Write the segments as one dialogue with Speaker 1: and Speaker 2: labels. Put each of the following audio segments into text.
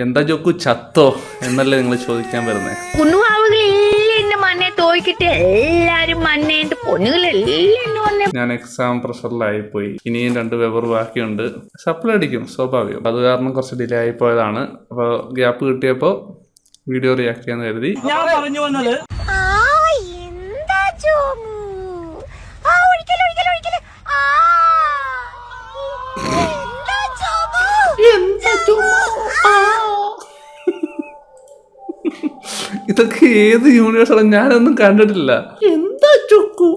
Speaker 1: എന്താ ജോക്കു ചത്തോ എന്നല്ലേ നിങ്ങൾ ചോദിക്കാൻ വരുന്നേ? ഞാൻ എക്സാം പ്രഷറിലായി പോയി. ഇനിയും 2 പേപ്പർ ബാക്കിയുണ്ട്. സപ്ലൈ അടിക്കും, സ്വാഭാവികം. അത് കാരണം കുറച്ച് ഡിലേ ആയി പോയതാണ്. അപ്പോൾ ഗ്യാപ്പ് കിട്ടിയപ്പോൾ വീഡിയോ റിയാക്ട് ചെയ്യാന്ന് കരുതി.
Speaker 2: ഞാൻ പറഞ്ഞു വന്നത്
Speaker 1: ഇതൊക്കെ ഏത് യൂണിവേഴ്സാണ്? ഞാനൊന്നും കണ്ടിട്ടില്ല. എന്താ ചുക്കു?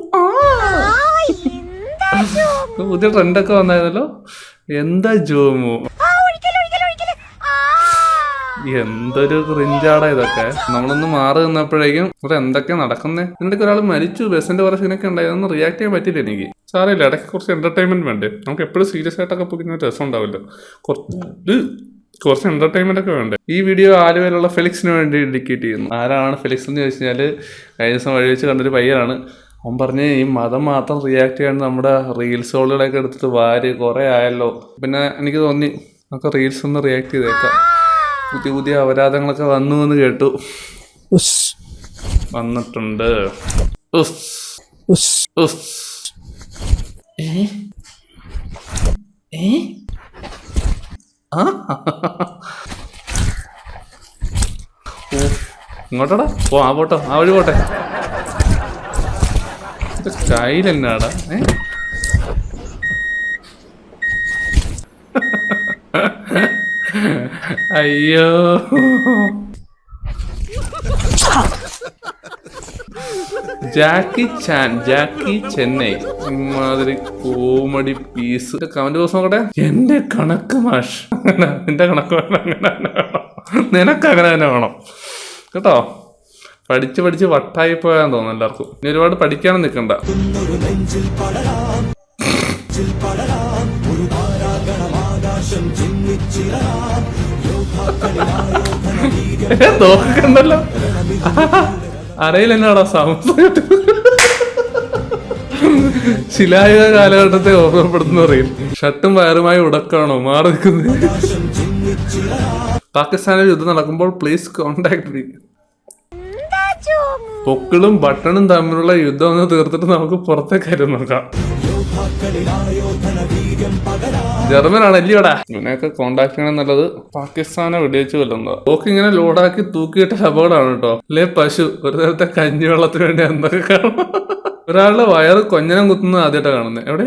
Speaker 1: പുതിയ ട്രെൻഡൊക്കെ വന്നായിരുന്നല്ലോ. എന്താ ജോമു? എന്തൊരു ക്രിഞ്ചാടാ ഇതൊക്കെ. നമ്മളൊന്ന് മാറി നിന്നപ്പോഴേക്കും ഇവിടെ എന്തൊക്കെ നടക്കുന്നേ. ഇതിന്റെ ഒരാൾ മരിച്ചു, ബസ്സിന്റെ കുറെ സീനൊക്കെ ഉണ്ടായിരുന്നു. റിയാക്ട് ചെയ്യാൻ പറ്റില്ല എനിക്ക്. സാരമില്ല, ഇടയ്ക്ക് കുറച്ച് എന്റർടൈൻമെന്റ് വേണ്ടേ. നമുക്ക് എപ്പോഴും സീരിയസ് ആയിട്ടൊക്കെ പോകുന്ന രസം ഉണ്ടാവില്ല. കുറച്ച് എന്റർടൈൻമെന്റ് ഒക്കെ വേണ്ടേ. ഈ വീഡിയോ ആലുവയിലുള്ള ഫെലിക്സിന് വേണ്ടി ഡെഡിക്കേറ്റ് ചെയ്യുന്നു. ആരാണ് ഫെലിക്സ് എന്ന് ചോദിച്ചു കഴിഞ്ഞാൽ കഴിഞ്ഞ ദിവസം വഴി വെച്ച് കണ്ടൊരു പയ്യനാണ്. അവൻ പറഞ്ഞ് ഈ മതം മാത്രം റിയാക്ട് ചെയ്യാണ്ട് നമ്മുടെ റീൽസുകളൊക്കെ എടുത്തിട്ട് വാരി കുറേ ആയല്ലോ. പിന്നെ എനിക്ക് തോന്നി നമുക്ക് റീൽസ് ഒന്ന് റിയാക്ട് ചെയ്തേക്കാം. പുതിയ അപരാധങ്ങളൊക്കെ വന്നു എന്ന് കേട്ടു. വന്നിട്ടുണ്ട്. ഇങ്ങോട്ടടാ പോ, ആ പോട്ടോ, ആ വഴി പോട്ടെ. ഇത് കയ്യിലെന്നാടാ? അയ്യോ, ജാക്കി ചെന്നൈ ഇമാതിരി കോമഡി പീസ്. കമന്റ് ബോക്സ് നോക്കട്ടെ. എന്റെ കണക്ക് മാഷ്, നിന്റെ കണക്ക് അങ്ങനെ വേണം, നിനക്ക് അങ്ങനെ തന്നെ വേണം കേട്ടോ. പഠിച്ച് വട്ടായി പോയാന്ന് തോന്നുന്നു എല്ലാവർക്കും. ഇനി ഒരുപാട് പഠിക്കാനും നിൽക്കണ്ട. നോക്കണ്ടല്ലോ, അറിയില്ല എന്നാടാ സംഭവം. ശിലായുഗ കാലഘട്ടത്തെ ഓർമ്മപ്പെടുത്തുന്ന റീൽ. ഷർട്ടും വയറുമായി ഉടക്കാണോ മാറി നിൽക്കുന്നത്? പാകിസ്ഥാനിൽ യുദ്ധം നടക്കുമ്പോൾ പ്ലീസ് കോണ്ടാക്ട് മീ. പൊക്കിളും ബട്ടണും തമ്മിലുള്ള യുദ്ധം ഒന്ന് തീർത്തിട്ട് നമുക്ക് പുറത്തെ കാര്യം നോക്കാം. ജർമ്മനാണ് അല്ലയോടാ. ഇവനെയൊക്കെ കോണ്ടാക്ട് ചെയ്യണം എന്നുള്ളത് പാകിസ്ഥാനെ വെടിവെച്ച് കൊല്ലുന്നത്. ഓക്ക് ഇങ്ങനെ ലോഡാക്കി തൂക്കിയിട്ട അപകടമാണ് കേട്ടോ. അല്ലെ പശു ഒരു നേരത്തെ കഞ്ഞിവെള്ളത്തിന് വേണ്ടി എന്തൊക്കെ കാണും. ഒരാളുടെ വയറ് കൊഞ്ഞനം കുത്തുന്നത് ആദ്യമായിട്ടാണ് കാണുന്നത്. എവിടെ?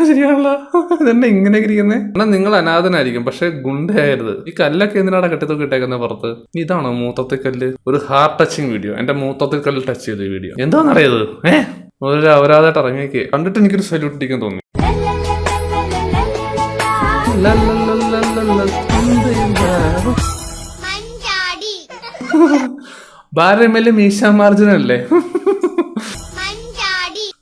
Speaker 1: ശരിയാണല്ലോ, ഇതെന്നെ ഇങ്ങനെ ഇരിക്കുന്നേ. എന്നാൽ നിങ്ങൾ അനാഥനായിരിക്കും, പക്ഷെ ഗുണ്ടയായിരുന്നു. ഈ കല്ലൊക്കെ എന്തിനാണ് കെട്ടിത്തൂക്കി ഇട്ടേക്കുന്നത് പുറത്ത്? ഇതാണോ മൂത്രത്തിൽ കല്ല്? ഒരു ഹാർട്ട് ടച്ചിങ് വീഡിയോ. എന്റെ മൂത്രത്തിൽ കല്ല് ടച്ച് ചെയ്ത വീഡിയോ എന്താണെന്നറിയത്? ഒരു അപരാധമായിട്ട് ഇറങ്ങിയേക്ക്. കണ്ടിട്ട് എനിക്കൊരു സല്യൂട്ട് അടിക്കാൻ തോന്നി. ബാരമല് മീശാമാർജുനല്ലേ?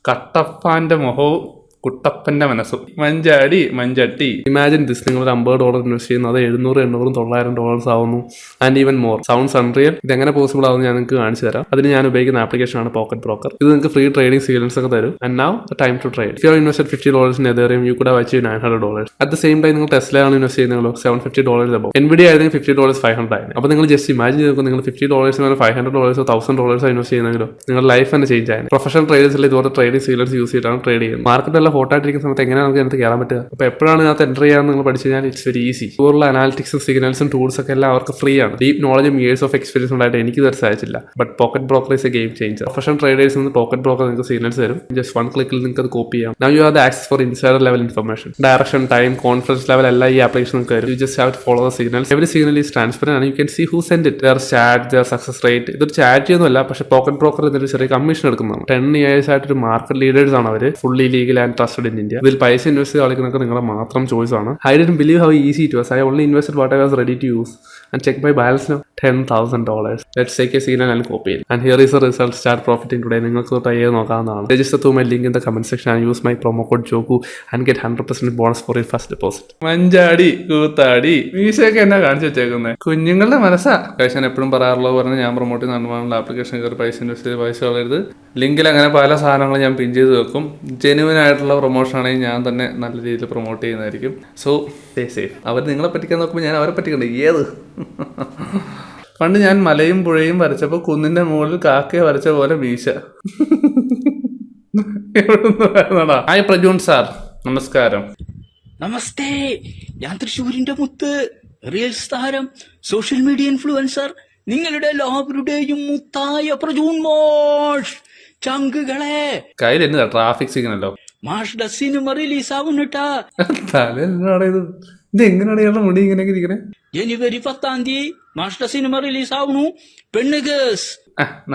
Speaker 1: കട്ടപ്പാന്റെ മുഖവും കുട്ടപ്പന്റെ മനസ്സും. മഞ്ചട്ടി. Imagine this. നിങ്ങൾ $50 ഇൻവെസ്റ്റ് ചെയ്യുന്നത് അത് $700, $800, $900 ആവുന്നു. And even more. Sounds unreal. ഇതെങ്ങനെ പോസിബിൾ ആവുമെന്ന് ഞാൻ നിങ്ങൾക്ക് കാണിച്ചു തരാം. അതിന് ഞാൻ ഉപയോഗിക്കുന്ന ആപ്ലിക്കേഷൻ ആണ് പോക്കറ്റ് ബ്രോക്കർ. ഇത് നിങ്ങൾക്ക് ഫ്രീ ട്രേഡിംഗ് സീക്വൻസ് ഒക്കെ തരും. And now the time to trade. If you are invested $50 in Ethereum, you could have achieved $900. At the same time നിങ്ങൾ ടെസ്ല ആണ് ഇൻവെസ്റ്റ് ചെയ്യുന്നല്ലോ, $750 above. Nvidia ആയിരുന്നെങ്കിൽ $50 $500 ആയിരുന്നു. അപ്പോൾ നിങ്ങൾ ജസ്റ്റ് ഇമാജിൻ ചെയ്ത് നിങ്ങൾ $50 $500 $1000 ഇൻവെസ്റ്റ് ചെയ്യുന്നെങ്കിലോ നിങ്ങളുടെ ലൈഫ് തന്നെ ചേഞ്ച് ആയിരുന്നു. പ്രൊഫഷണൽ ട്രേഡേഴ്സിൽ ഇതുപോലെ ട്രേഡിംഗ് സീക്വൻസ് യൂസ് ചെയ്തിട്ടാണ് ട്രേഡ് ചെയ്യുന്നത്. മാർക്കറ്റ് എല്ലാം ഹോട്ട് ആയിട്ടിരിക്കുന്ന സമയത്ത് എങ്ങനെ നമുക്ക് അതിനകത്ത് കയറാൻ പറ്റുക? അപ്പോൾ എപ്പോഴാണ് ഇതിനകത്ത് എൻ്റർ ചെയ്യാമെന്ന് നിങ്ങൾ പഠിച്ചു കഴിഞ്ഞാൽ ഇറ്റ്സ് വെരി ഈസി. കൂടുതൽ അനാലിറ്റിക്സും സിഗ്നൽസും ടൂൾസ് ഒക്കെ എല്ലാം അവർക്ക് ഫ്രീ ആണ്. ഡീപ് നോളജും ഇയേഴ്സ് ഓഫ് എക്സ്പീരിയൻസ് ഉണ്ടായിട്ട് എനിക്ക് ഇതുവരെ സാധിച്ചില്ല. But pocket broker is a game changer. Professional traders നിന്ന് പോക്കറ്റ് ബ്രോക്കർ നിങ്ങൾക്ക് സിഗ്നൽസ് തരും. ജസ്റ്റ് 1 ക്ലിക്കിൽ നിങ്ങൾക്ക് അത് കോപ്പി ചെയ്യാം. Now you have the access for insider level information, direction, time, conference level എല്ലാം ഈ ആപ്ലിക്കേഷൻ നിങ്ങൾക്ക് തരും. You just have to follow the signals. Every signal is transparent and you can see who send it, there chat, there success rate. ഇതൊരു chat ഒന്നുമല്ല, പക്ഷേ pocket broker ഇതിൽ ചെറിയ commission എടുക്കുന്നതാണ്. 10 years ആയിട്ട് ഒരു മാർക്കറ്റ് ലീഡേഴ്സ് ആണ് അവർ. Fully legal and trusted in India. ഇതിൽ പൈസ ഇൻവെസ്റ്റ് ചെയ്ത് കളിക്കുന്നതൊക്കെ നിങ്ങളുടെ മാത്രം ചോയ്സ് ആണ്. I didn't believe how easy it was. I only invested what I was ready to use and check my balance now. $10,000. Let's take a signal and copy it. And here is the result. Start profiting today. നിങ്ങൾക്ക് try ചെയ്ത് നോക്കാവുന്നതാണ്. Register through my link in the comment section and use my promo code JOKU and get 100% bonus for your first deposit. മഞ്ചാടി കൂത്താടി മീശയൊക്കെ എന്നാ കാണിച്ചു വെച്ചേക്കുന്നത്? കുഞ്ഞുങ്ങളുടെ മനസ്സാ. ഞാൻ എപ്പോഴും പറയാറുള്ളത് പറഞ്ഞ് ഞാൻ പ്രൊമോട്ട് ചെയ്യുന്ന ആപ്ലിക്കേഷൻ കയറി പൈസ ഇൻവെസ്റ്റ് ചെയ്ത് പൈസ കളയരുത്. ലിങ്കിൽ അങ്ങനെ പല സാധനങ്ങളും ഞാൻ പിൻ ചെയ്ത് വെക്കും. ജെന്യുവൻ ആയിട്ടുള്ള ചെയ്യാനുള്ള പ്രൊമോഷൻ ആണെങ്കിൽ ഞാൻ തന്നെ നല്ല രീതിയിൽ പ്രൊമോട്ട് ചെയ്യുന്നതായിരിക്കും. So stay safe. അവർ നിങ്ങളെ പറ്റിക്കാൻ നോക്കുമ്പോൾ ഞാൻ അവരെ പറ്റിക്കണ്ടേ? ഏത് പണ്ട് ഞാൻ മലയും പുഴയും വരച്ചപ്പോൾ കുന്നിന്റെ മുകളിൽ കാക്കയെ വരച്ച പോലെ മീശ. ഹായ് പ്രജൂൺ സാർ, നമസ്കാരം.
Speaker 2: നമസ്തേ, ഞാൻ തൃശ്ശൂരിന്റെ മുത്ത്, റീൽസ് താരം, സോഷ്യൽ മീഡിയ ഇൻഫ്ലുവൻസർ, നിങ്ങളുടെ എല്ലാവരുടെയും മുത്തായ പ്രജൂൺ മോഷ്. ചങ്കുകളെ,
Speaker 1: കയ്യിൽ എന്നതാ ട്രാഫിക് സിഗ്നലോ?
Speaker 2: മാഷ്ടെ സിനിമ റിലീസ് ആവുന്നുട്ടാ.
Speaker 1: ഇത് എങ്ങനെയാണ് മുടി ഇങ്ങനെയൊക്കെ ഇരിക്കണേ?
Speaker 2: ജനുവരി 10 മാഷ്ടെ സിനിമ റിലീസ് ആവുന്നു. പെണ്ണ് കേസ്.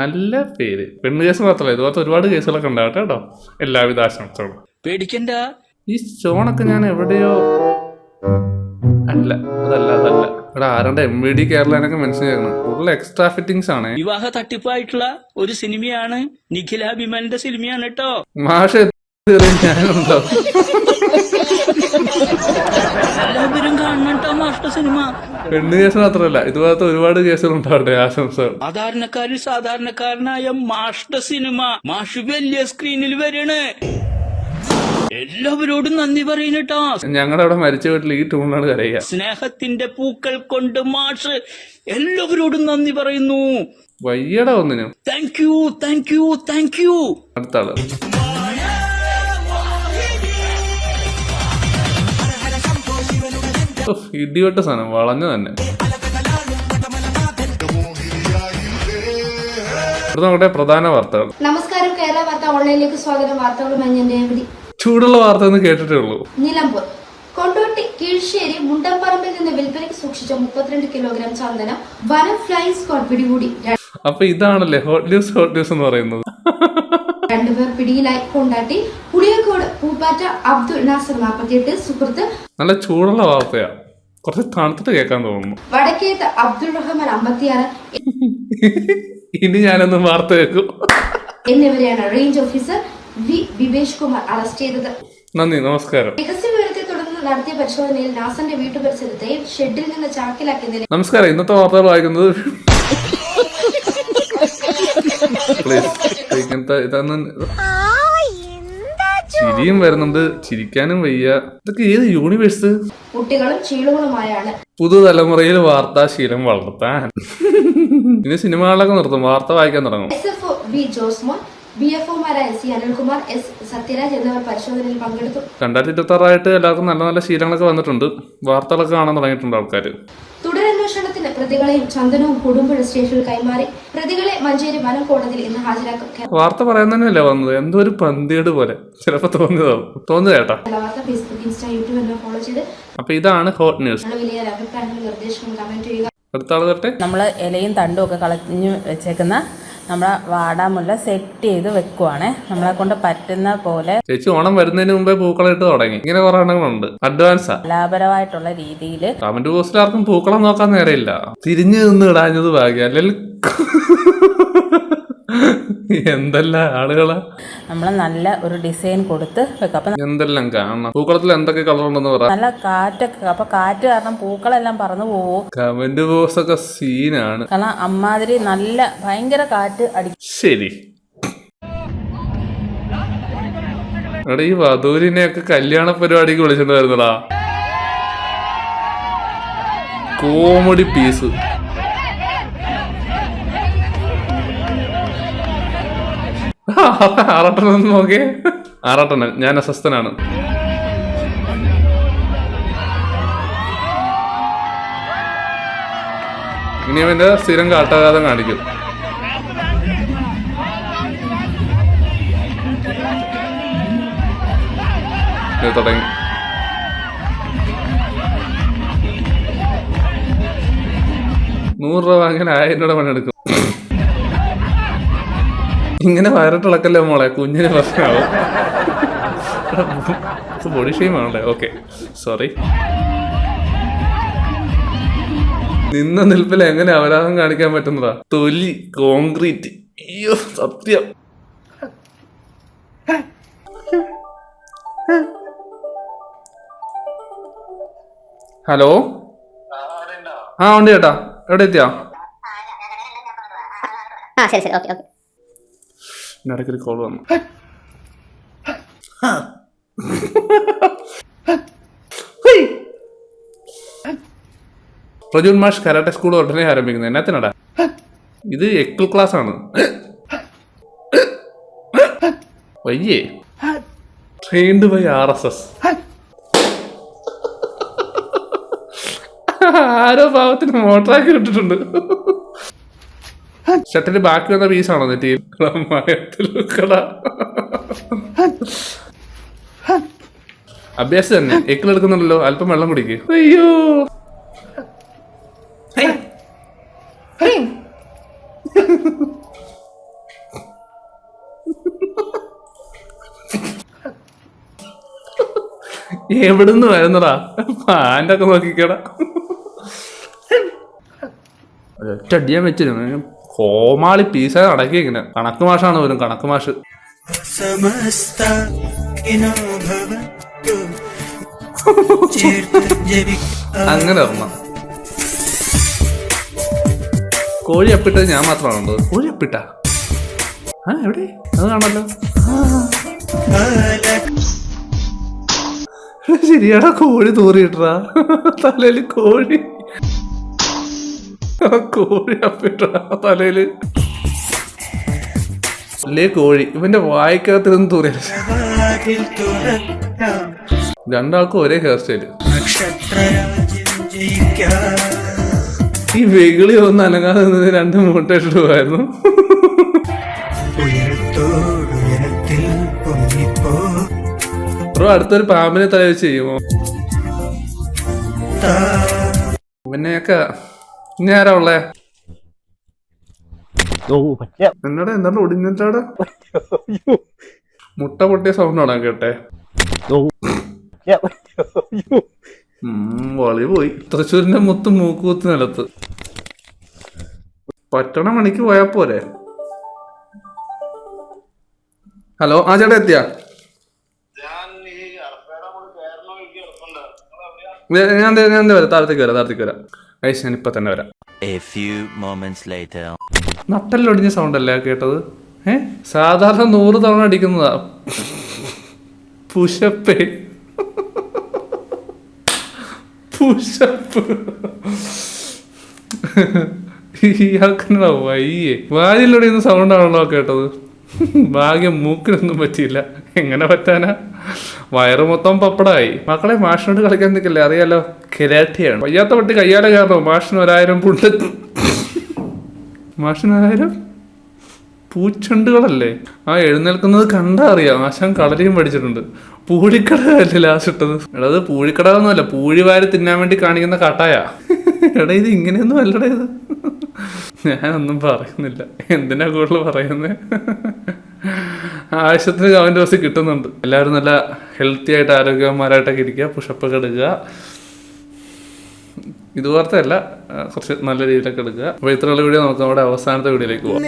Speaker 1: നല്ല പേര്. പെണ്ണ് കേസ് മാത്രമല്ല, ഇതുപോലത്തെ ഒരുപാട് കേസുകളൊക്കെ ഉണ്ടാവട്ടെ കേട്ടോ. എല്ലാവിധ ആശംസകളും.
Speaker 2: പേടിക്കണ്ട.
Speaker 1: ഈ സ്റ്റോണൊക്കെ ഞാൻ എവിടെയോ അതല്ല ഇവിടെ ആരുടെ MVD കേരളനൊക്കെ മെൻഷൻ ചെയ്യണം. കൂടുതൽ എക്സ്ട്രാ ഫിറ്റിംഗ്സ് ആണ്.
Speaker 2: വിവാഹ തട്ടിപ്പായിട്ടുള്ള ഒരു സിനിമയാണ്, നിഖില അഭിമാനിന്റെ സിനിമയാണ് കേട്ടോ.
Speaker 1: മാഷ് ഞാനുണ്ടോ?
Speaker 2: എല്ലാവരും കാണട്ടോ മാഷ്ട സിനിമ.
Speaker 1: പെണ്ണ് കേസ് മാത്രമല്ല, ഇതുപോലത്തെ ഒരുപാട് കേസുകൾ ഉണ്ടാവട്ടെ. ആശംസകൾ.
Speaker 2: സാധാരണക്കാരിൽ സാധാരണക്കാരനായ മാഷ്ട സിനിമ മാഷ് വലിയ സ്ക്രീനിൽ വരണേ. എല്ലാവരോടും നന്ദി പറയുന്നട്ടോ.
Speaker 1: ഞങ്ങളുടെ അവിടെ മരിച്ച വീട്ടിൽ ഈ ട്യൂണാണ് കരയുക.
Speaker 2: സ്നേഹത്തിന്റെ പൂക്കൾ കൊണ്ട് മാഷ് എല്ലാവരോടും നന്ദി പറയുന്നു.
Speaker 1: വയ്യടാ ഒന്നിനും.
Speaker 2: Thank you, thank you, thank you.
Speaker 1: അടുത്ത ആള് ഇടിവെട്ട സാധനം വളഞ്ഞു തന്നെ. നമ്മുടെ പ്രധാന വാർത്തകൾ.
Speaker 3: നമസ്കാരം, കേരള വാർത്ത ഓൺലൈനിലേക്ക് സ്വാഗതം. വാർത്തകളുമായി
Speaker 1: ചൂടുള്ള വാർത്ത എന്ന് കേട്ടിട്ടേ ഉള്ളൂ.
Speaker 3: നിലമ്പൂർ കൊണ്ടോട്ടി കീഴ്ശ്ശേരി മുണ്ടംപറമ്പിൽ നിന്ന് വിൽപ്പനയ്ക്ക് സൂക്ഷിച്ച 32 കിലോഗ്രാം ചന്ദനം വനം ഫ്ലൈയിങ് സ്ക്വാഡ് പിടികൂടി.
Speaker 1: അപ്പൊ ഇതാണല്ലേ ഹോട്ട് ന്യൂസ് എന്ന് പറയുന്നത്.
Speaker 3: 2 പേർ പിടിയിലായി. കൊണ്ടാട്ടി പുളിയക്കോട് പൂപ്പാറ്റ അബ്ദുൾ നാസർ 48, സുഹൃത്ത്.
Speaker 1: നല്ല ചൂടുള്ള വാർത്തയാ, കുറച്ച് തണുത്തിട്ട് കേൾക്കാൻ തോന്നുന്നു.
Speaker 3: വടക്കേത്ത് അബ്ദുൾ റഹ്മാൻ 56
Speaker 1: ഇനി ഞാനൊന്നും വാർത്ത കേൾക്കും
Speaker 3: എന്നിവരെയാണ് range officer V Vivesh Kumar arrest ചെയ്തത്.
Speaker 1: നന്ദി, നമസ്കാരം.
Speaker 3: രഹസ്യ വിവരത്തെ തുടർന്ന് നടത്തിയ പരിശോധനയിൽ നാസറിന്റെ വീട്ടുപരിസരത്തെ ഷെഡിൽ നിന്ന് ചാക്കിലാക്കിയ നില.
Speaker 1: നമസ്കാരം. ഇന്നത്തെ വാർത്തകൾ വായിക്കുന്നത് ചിരിയും വരുന്നുണ്ട്, ചിരിക്കാനും വയ്യ. ഇതൊക്കെ ഏത് യൂണിവേഴ്സ്?
Speaker 3: കുട്ടികളും ചീളുകളുമായാണ്
Speaker 1: പുതുതലമുറയിൽ വാർത്താശീലം വളർത്താൻ. ഇനി സിനിമകളിലൊക്കെ നിർത്തും, വാർത്ത വായിക്കാൻ തുടങ്ങും.
Speaker 3: SFO വി ജോസ്മോൻ, BFOമാരായ C അനിൽകുമാർ, S സത്യരാജ് എന്നിവർ പരിശോധനയിൽ പങ്കെടുത്തു. 2026
Speaker 1: എല്ലാവർക്കും നല്ല നല്ല ശീലങ്ങളൊക്കെ വന്നിട്ടുണ്ട്. വാർത്തകളൊക്കെ കാണാൻ തുടങ്ങിയിട്ടുണ്ട് ആൾക്കാർ.
Speaker 3: തുടരന്വേഷണത്തിന് പ്രതികളെയും ചന്ദനവും കൊടുമ്പുഴ സ്റ്റേഷനിൽ കൈമാറി. പ്രതികളെ മഞ്ചേരി വനം കോടതിയിൽ ഇന്ന് ഹാജരാക്കും.
Speaker 1: വാർത്ത പറയുന്നതന്നെയല്ലേ വന്നത്, എന്തോ ഒരു പന്തിയേട് പോലെ ചിലപ്പോ തോന്നുന്നു കേട്ടാ.
Speaker 3: ഫേസ്ബുക്ക്, ഇൻസ്റ്റാ, യൂട്യൂബ് എന്നിവ ഫോളോ ചെയ്ത്.
Speaker 1: അപ്പൊ ഇതാണ് ഹോട്ട് ന്യൂസ്.
Speaker 3: വലിയ അഭിപ്രായങ്ങളും നിർദ്ദേശങ്ങളും കമന്റ് ചെയ്യുക.
Speaker 1: അടുത്ത ആള് തരട്ടെ.
Speaker 4: നമ്മള് ഇലയും തണ്ടും ഒക്കെ കളഞ്ഞു വെച്ചേക്കുന്ന നമ്മളെ വാടാമുല്ല സെറ്റ് ചെയ്ത് വെക്കുവാണേ, നമ്മളെ കൊണ്ട് പറ്റുന്ന പോലെ.
Speaker 1: ചേച്ചി ഓണം വരുന്നതിന് മുമ്പേ പൂക്കളിട്ട് തുടങ്ങി. ഇങ്ങനെ കുറെ എണ്ണങ്ങളുണ്ട്. അഡ്വാൻസാ,
Speaker 4: ലാഭകരമായിട്ടുള്ള രീതിയിൽ.
Speaker 1: കമന്റ് ബോക്സിൽ ആർക്കും പൂക്കളം നോക്കാൻ നേരമില്ല. തിരിഞ്ഞു നിന്ന് ഇടാഞ്ഞത് ഭാഗ്യം, അല്ലെങ്കിൽ എന്തെല്ലാം ആളുകളാ.
Speaker 4: നമ്മള് നല്ല ഒരു ഡിസൈൻ കൊടുത്ത് വെക്കാം. അപ്പൊ
Speaker 1: എന്തെല്ലാം കാണണം. പൂക്കളത്തിൽ എന്തൊക്കെ കളർ ഉണ്ടെന്ന് പറയാം.
Speaker 4: നല്ല കാറ്റൊക്കെ, അപ്പൊ കാറ്റ് കാരണം പൂക്കളെല്ലാം പറന്നു പോവോ.
Speaker 1: കമന്റ് ബോക്സ് ഒക്കെ സീനാണ്.
Speaker 4: കാരണം അമ്മാതിരി നല്ല ഭയങ്കര കാറ്റ് അടിക്കും.
Speaker 1: ശരി, എടാ ഈ വധൂരിനെയൊക്കെ കല്യാണ പരിപാടിക്ക് വിളിച്ചിട്ട് വരുന്നടാ. Comedy piece. ആറാട്ടൻ നോക്കേ, ആറാട്ടൻ. ഞാൻ അസ്വസ്ഥനാണ്. ഇനി അവന്റെ സ്ഥിരം കാട്ടാഘാതം കാണിക്കും. തുടങ്ങി. $100 വാങ്ങിയാൽ 1000 രൂപ പണിയെടുക്കും. ഇങ്ങനെ വയറിട്ടിളക്കല്ലേ മോളെ, കുഞ്ഞിന് പ്രശ്നമാവും. ബോഡി ഷെയിം ആണല്ലേ? Okay, sorry. നിന്ന നിൽപ്പിൽ എങ്ങനെ അപരാധം കാണിക്കാൻ പറ്റുന്നതാ? തൊലി കോൺക്രീറ്റ്. അയ്യോ സത്യം. ഹലോ, ആ ഉണ്ട് ചേട്ടാ. എവിടെ എത്തിയാ?
Speaker 5: ശരി ഓക്കെ ഓക്കെ.
Speaker 1: ഇടയ്ക്കൊരു കോൾ വന്നു. പ്രജുൻ മാഷ് കരാട്ടെ സ്കൂൾ ഉടനെ ആരംഭിക്കുന്നത്. എന്നാത്തിനടാ ഇത്? എക്കിൾ ക്ലാസ് ആണ്. വയ്യേ. Trained by RSS. ആരോ പാവത്തിന് മോട്ടറാക്കി ഇട്ടിട്ടുണ്ട്. ഷട്ടില് ബാക്കി വന്ന പീസാണോ നെറ്റിയിൽ? അഭ്യാസം തന്നെ. എക്കിളെടുക്കുന്നുണ്ടല്ലോ, അല്പം വെള്ളം കുടിക്ക്. അയ്യോ എവിടുന്ന് വരുന്നടാ? പാൻ്റൊക്കെ നോക്കിക്കടാ. ഒറ്റടിയാൻ വെച്ചിരുന്നു. കോമാളി പീസ അടക്കി ഇങ്ങനെ. കണക്ക് മാഷാണ് പോലും, കണക്ക് മാഷ്. അങ്ങനെ ഓർമ്മ. കോഴി അപ്പിട്ടത് ഞാൻ മാത്രമാണുണ്ടോ? കോഴി അപ്പിട്ട എവിടെ? അത് കാണല്ലോ. ശരിയാടാ, കോഴി തൂറിയിട്ടാ തലയില്. കോഴി അപ്പിട്ടാ തലയില്. അല്ലേ കോഴി. ഇവന്റെ വായിക്കകത്തിരുന്ന് തൂറിയ. രണ്ടാൾക്കും ഒരേ ഹെയർ സ്റ്റൈല്. ഈ വെകിളി ഒന്ന് അനങ്ങാതെ നിന്ന് 2 മുട്ടയിട്ട് പോവായിരുന്നു. ബ്രോ അടുത്തൊരു പാമ്പിനെ തല വെച്ച് ചെയ്യുമോ? പിന്നെയൊക്കെ ഇനി ആരാ ഉള്ളേ? എന്താണ് ഒടിഞ്ഞിട്ടാടെ? മുട്ട പൊട്ടിയ സൗണ്ടാണോ കേട്ടെ? വളി പോയി. തൃശ്ശൂരിന്റെ മൊത്തം മൂക്കുകുത്തി നിലത്ത്. പട്ടണ മണിക്ക് പോയാ പോരെ? ഹലോ, ആ ചേട്ടാ എത്തിയാ? ഞാൻ വരാം, താഴത്തേക്ക് വരാം. ഞാനിപ്പോ തന്നെ വരാം. നട്ടല്ലൊടിഞ്ഞ സൗണ്ട് അല്ലേ കേട്ടത്? സാധാരണ 100 തവണ അടിക്കുന്നതാ. പുഷപ്പ്. ഇയാൾക്കെന്നാ വയ്യേ? വാലിലൊടിയുന്ന സൗണ്ടാണല്ലോ കേട്ടത്. ഭാഗ്യം മൂക്കിനൊന്നും പറ്റിയില്ല. എങ്ങനെ പറ്റാനാ? വയറ് മൊത്തം പപ്പടായി. മക്കളെ, മാഷിനോട് കളിക്കാൻ നിൽക്കല്ലേ, അറിയാലോ, കരാട്ടെയാണ്. വയ്യാത്ത പട്ടി കയ്യാലെ കയറണോ? മാഷിന് 1000 പുണ്ട്. മാഷിന് 1000 പൂച്ചണ്ടുകളല്ലേ? ആ എഴുന്നേൽക്കുന്നത് കണ്ടാ അറിയാം. ആശാൻ കളരിയും പഠിച്ചിട്ടുണ്ട്. പൂഴിക്കട അല്ലേ ലാസ്റ്റ് ഇട്ടത്? എടാ, അത് പൂഴിക്കട ഒന്നുമല്ല, പൂഴി വാരി തിന്നാൻ വേണ്ടി കാണിക്കുന്ന കാട്ടായ. എടാ, ഇത് ഇങ്ങനെയൊന്നും അല്ലടാ ഇത്. ഞാനൊന്നും പറയുന്നില്ല. എന്തിനാ കൂടുതൽ പറയുന്നത്? ആവശ്യത്തിന് കമന്റ് ബോക്സിൽ കിട്ടുന്നുണ്ട്. എല്ലാവരും നല്ല ഹെൽത്തി ആയിട്ട് ആരോഗ്യവാന്മാരായിട്ടൊക്കെ ഇരിക്കുക. പുഷപ്പൊക്കെ എടുക്കുക. ഇതുപോലത്തെ അല്ല, കുറച്ച് നല്ല രീതിയിലൊക്കെ എടുക്കുക. അപ്പോൾ ഇത്രയുള്ള വീഡിയോ നമുക്ക് നമ്മുടെ അവസാനത്തെ വീഡിയോയിലേക്ക് പോകാം.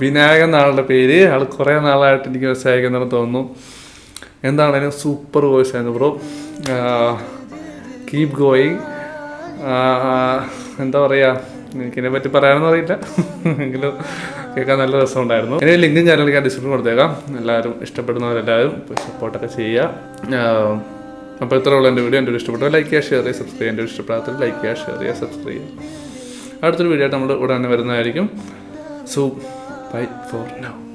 Speaker 1: വിനായകൻ എന്നാളുടെ പേര്. ആൾ കുറേ നാളായിട്ട് എനിക്ക് മെസ്സേജ് അയക്കുന്നുണ്ടെന്ന് തോന്നുന്നു. എന്താണേലും സൂപ്പർ വോയിസ് ആയിരുന്നു ബ്രോ. Keep going. എന്താ പറയുക, എനിക്കിതിനെ പറ്റി പറയാനൊന്നും അറിയില്ല, എങ്കിലും കേൾക്കാൻ നല്ല രസമുണ്ടായിരുന്നു. എൻ്റെ ലിങ്കും കാര്യങ്ങളൊക്കെ ഡിസ്ക്രിപ്ഷൻ കൊടുത്തേക്കാം. എല്ലാവരും ഇഷ്ടപ്പെടുന്നവരെല്ലാവരും സപ്പോർട്ടൊക്കെ ചെയ്യുക. അപ്പോൾ ഇത്രയുള്ള എൻ്റെ വീഡിയോ. എൻ്റെ വീഡിയോ ഇഷ്ടപ്പെട്ടു ലൈക്ക് ചെയ്യുക, ഷെയർ ചെയ്യുക, സബ്സ്ക്രൈബ് ചെയ്യുക. എൻ്റെ ഇഷ്ടപ്പെടാത്തത് ലൈക്ക് ചെയ്യുക, ഷെയർ ചെയ്യുക, സബ്സ്ക്രൈബ് ചെയ്യുക. അടുത്തൊരു വീഡിയോ ആയിട്ട് നമ്മൾ ഉടനെ വരുന്നതായിരിക്കും. So, bye for now.